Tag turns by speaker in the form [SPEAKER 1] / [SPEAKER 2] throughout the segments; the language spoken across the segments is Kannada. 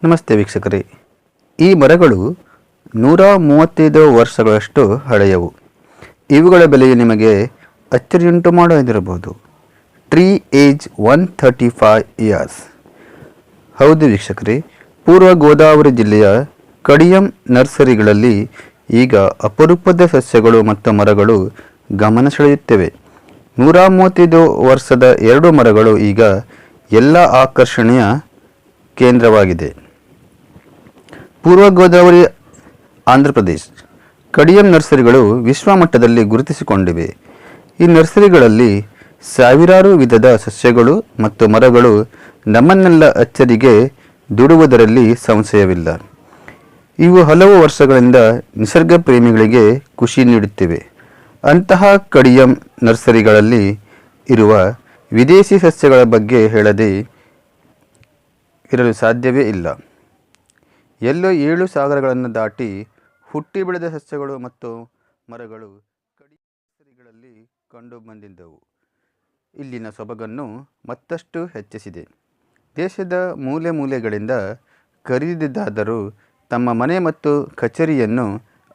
[SPEAKER 1] ನಮಸ್ತೆ ವೀಕ್ಷಕರೇ. ಈ ಮರಗಳು 135 ವರ್ಷಗಳಷ್ಟು ಹಳೆಯವು. ಇವುಗಳ ಬೆಲೆಯು ನಿಮಗೆ ಅಚ್ಚರಿಯುಂಟು ಮಾಡೋದಿರಬಹುದು. Tree age 135 years. ಹೌದು ವೀಕ್ಷಕರೇ, ಪೂರ್ವ ಗೋದಾವರಿ ಜಿಲ್ಲೆಯ ಕಡಿಯಂ ನರ್ಸರಿಗಳಲ್ಲಿ ಈಗ ಅಪರೂಪದ ಸಸ್ಯಗಳು ಮತ್ತು ಮರಗಳು ಗಮನ ಸೆಳೆಯುತ್ತವೆ. 135 ವರ್ಷದ 2 ಮರಗಳು ಈಗ ಎಲ್ಲ ಆಕರ್ಷಣೆಯ ಕೇಂದ್ರವಾಗಿದೆ. ಪೂರ್ವ ಗೋದಾವರಿ ಆಂಧ್ರ ಪ್ರದೇಶ್ ಕಡಿಯಂ ನರ್ಸರಿಗಳು ವಿಶ್ವಮಟ್ಟದಲ್ಲಿ ಗುರುತಿಸಿಕೊಂಡಿವೆ. ಈ ನರ್ಸರಿಗಳಲ್ಲಿ ಸಾವಿರಾರು ವಿಧದ ಸಸ್ಯಗಳು ಮತ್ತು ಮರಗಳು ನಮ್ಮನ್ನೆಲ್ಲ ಅಚ್ಚರಿಗೆ ದುಡುವುದರಲ್ಲಿ ಸಂಶಯವಿಲ್ಲ. ಇವು ಹಲವು ವರ್ಷಗಳಿಂದ ನಿಸರ್ಗ ಪ್ರೇಮಿಗಳಿಗೆ ಖುಷಿ ನೀಡುತ್ತಿವೆ. ಅಂತಹ ಕಡಿಯಂ ನರ್ಸರಿಗಳಲ್ಲಿ ಇರುವ ವಿದೇಶಿ ಸಸ್ಯಗಳ ಬಗ್ಗೆ ಹೇಳದೆ ಇರಲು ಸಾಧ್ಯವೇ ಇಲ್ಲ. ಎಲ್ಲೋ 7 ಸಾಗರಗಳನ್ನು ದಾಟಿ ಹುಟ್ಟಿ ಬೆಳೆದ ಸಸ್ಯಗಳು ಮತ್ತು ಮರಗಳು ಕಡಿಯಂ ನರ್ಸರಿಗಳಲ್ಲಿ ಕಂಡು ಬಂದಿದ್ದವು. ಇಲ್ಲಿನ ಸೊಬಗನ್ನು ಮತ್ತಷ್ಟು ಹೆಚ್ಚಿಸಿದೆ. ದೇಶದ ಮೂಲೆ ಮೂಲೆಗಳಿಂದ ಖರೀದಿದಾರರು ತಮ್ಮ ಮನೆ ಮತ್ತು ಕಚೇರಿಯನ್ನು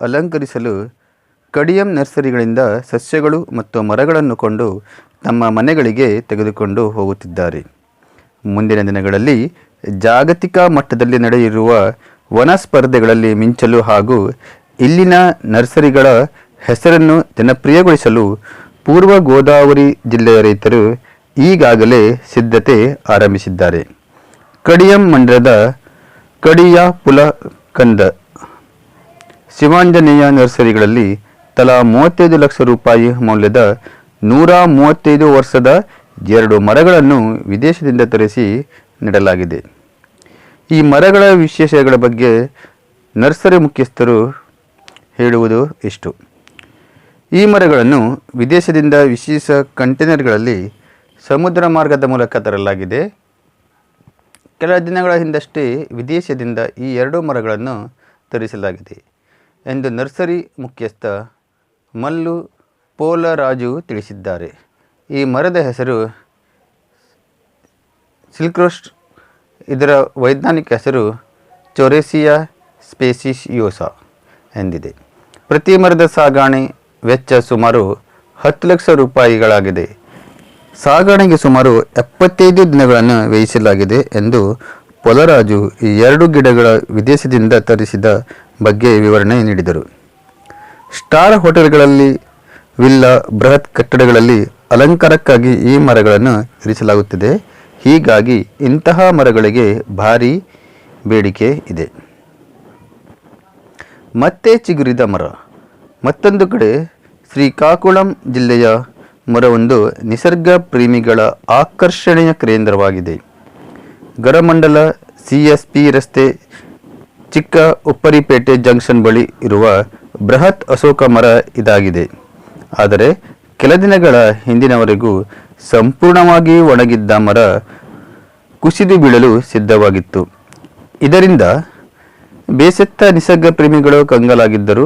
[SPEAKER 1] ಅಲಂಕರಿಸಲು ಕಡಿಯಂ ನರ್ಸರಿಗಳಿಂದ ಸಸ್ಯಗಳು ಮತ್ತು ಮರಗಳನ್ನು ಕೊಂಡು ತಮ್ಮ ಮನೆಗಳಿಗೆ ತೆಗೆದುಕೊಂಡು ಹೋಗುತ್ತಿದ್ದಾರೆ. ಮುಂದಿನ ದಿನಗಳಲ್ಲಿ ಜಾಗತಿಕ ಮಟ್ಟದಲ್ಲಿ ನಡೆಯಿರುವ ವನ ಸ್ಪರ್ಧೆಗಳಲ್ಲಿ ಮಿಂಚಲು ಹಾಗೂ ಇಲ್ಲಿನ ನರ್ಸರಿಗಳ ಹೆಸರನ್ನು ಜನಪ್ರಿಯಗೊಳಿಸಲು ಪೂರ್ವ ಗೋದಾವರಿ ಜಿಲ್ಲೆಯ ರೈತರು ಈಗಾಗಲೇ ಸಿದ್ಧತೆ ಆರಂಭಿಸಿದ್ದಾರೆ. ಕಡಿಯಂ ಮಂಡಲದ ಕಡಿಯಾಪುಲಕಂದ ಶಿವಾಂಜನೇಯ ನರ್ಸರಿಗಳಲ್ಲಿ ತಲಾ 35 ಲಕ್ಷ ರೂಪಾಯಿ ಮೌಲ್ಯದ 135 ವರ್ಷದ 2 ಮರಗಳನ್ನು ವಿದೇಶದಿಂದ ತರಿಸಿ ನೆಡಲಾಗಿದೆ. ಈ ಮರಗಳ ವಿಶೇಷಗಳ ಬಗ್ಗೆ ನರ್ಸರಿ ಮುಖ್ಯಸ್ಥರು ಹೇಳುವುದು ಇಷ್ಟು. ಈ ಮರಗಳನ್ನು ವಿದೇಶದಿಂದ ವಿಶೇಷ ಕಂಟೈನರ್ಗಳಲ್ಲಿ ಸಮುದ್ರ ಮಾರ್ಗದ ಮೂಲಕ ತರಲಾಗಿದೆ. ಕೆಲ ದಿನಗಳ ಹಿಂದಷ್ಟೇ ವಿದೇಶದಿಂದ ಈ 2 ಮರಗಳನ್ನು ತರಿಸಲಾಗಿದೆ ಎಂದು ನರ್ಸರಿ ಮುಖ್ಯಸ್ಥ ಮಲ್ಲು ಪೋಲರಾಜು ತಿಳಿಸಿದ್ದಾರೆ. ಈ ಮರದ ಹೆಸರು ಸಿಲ್ಕ್ರೋಸ್ಟ್. ಇದರ ವೈಜ್ಞಾನಿಕ ಹೆಸರು ಚೊರೇಸಿಯಾ ಸ್ಪೇಸಿಯೋಸಾ ಎಂದಿದೆ. ಪ್ರತಿ ಮರದ ಸಾಗಣೆ ವೆಚ್ಚ ಸುಮಾರು 10 ಲಕ್ಷ ರೂಪಾಯಿಗಳಾಗಿದೆ. ಸಾಗಣೆಗೆ ಸುಮಾರು 75 ದಿನಗಳನ್ನು ವ್ಯಯಿಸಲಾಗಿದೆ ಎಂದು ಪೊಲರಾಜು ಈ 2 ಗಿಡಗಳ ವಿದೇಶದಿಂದ ತರಿಸಿದ ಬಗ್ಗೆ ವಿವರಣೆ ನೀಡಿದರು. ಸ್ಟಾರ್ ಹೋಟೆಲ್ಗಳಲ್ಲಿ, ವಿಲ್ಲಾ, ಬೃಹತ್ ಕಟ್ಟಡಗಳಲ್ಲಿ ಅಲಂಕಾರಕ್ಕಾಗಿ ಈ ಮರಗಳನ್ನು ಇರಿಸಲಾಗುತ್ತದೆ. ಹೀಗಾಗಿ ಇಂತಹ ಮರಗಳಿಗೆ ಭಾರೀ ಬೇಡಿಕೆ ಇದೆ. ಮತ್ತೆ ಚಿಗುರಿದ ಮರ. ಮತ್ತೊಂದು ಕಡೆ ಶ್ರೀಕಾಕುಳಂ ಜಿಲ್ಲೆಯ ಮರವೊಂದು ನಿಸರ್ಗ ಪ್ರೇಮಿಗಳ ಆಕರ್ಷಣೆಯ ಕೇಂದ್ರವಾಗಿದೆ. ಗರಮಂಡಲ CSP ರಸ್ತೆ ಚಿಕ್ಕ ಉಪ್ಪರಿಪೇಟೆ ಜಂಕ್ಷನ್ ಬಳಿ ಇರುವ ಬೃಹತ್ ಅಶೋಕ ಮರ ಇದಾಗಿದೆ. ಆದರೆ ಕೆಲ ದಿನಗಳ ಹಿಂದಿನವರೆಗೂ ಸಂಪೂರ್ಣವಾಗಿ ಒಣಗಿದ್ದ ಮರ ಕುಸಿದು ಬೀಳಲು ಸಿದ್ಧವಾಗಿತ್ತು. ಇದರಿಂದ ಬೇಸತ್ತ ನಿಸರ್ಗ ಪ್ರೇಮಿಗಳು ಕಂಗಾಲಾಗಿದ್ದರು.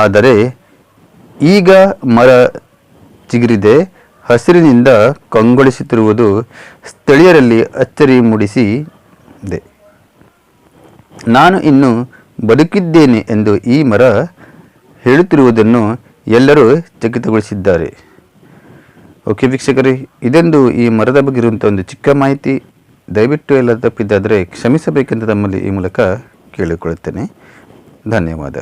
[SPEAKER 1] ಆದರೆ ಈಗ ಮರ ಚಿಗುರಿದೆ, ಹಸಿರಿನಿಂದ ಕಂಗೊಳಿಸುತ್ತಿರುವುದು ಸ್ಥಳೀಯರಲ್ಲಿ ಅಚ್ಚರಿ ಮೂಡಿಸಿದೆ. ನಾನು ಇನ್ನೂ ಬದುಕಿದ್ದೇನೆ ಎಂದು ಈ ಮರ ಹೇಳುತ್ತಿರುವುದನ್ನು ಎಲ್ಲರೂ ಚಕಿತಗೊಳಿಸಿದ್ದಾರೆ. ಓಕೆ ವೀಕ್ಷಕರೇ, ಇದೊಂದು ಈ ಮರದ ಬಗ್ಗೆ ಇರುವಂಥ ಒಂದು ಚಿಕ್ಕ ಮಾಹಿತಿ. ದಯವಿಟ್ಟು ಎಲ್ಲ ತಪ್ಪಿದ್ದಾದರೆ ಕ್ಷಮಿಸಬೇಕೆಂದು ತಮ್ಮಲ್ಲಿ ಈ ಮೂಲಕ ಕೇಳಿಕೊಳ್ಳುತ್ತೇನೆ. ಧನ್ಯವಾದ.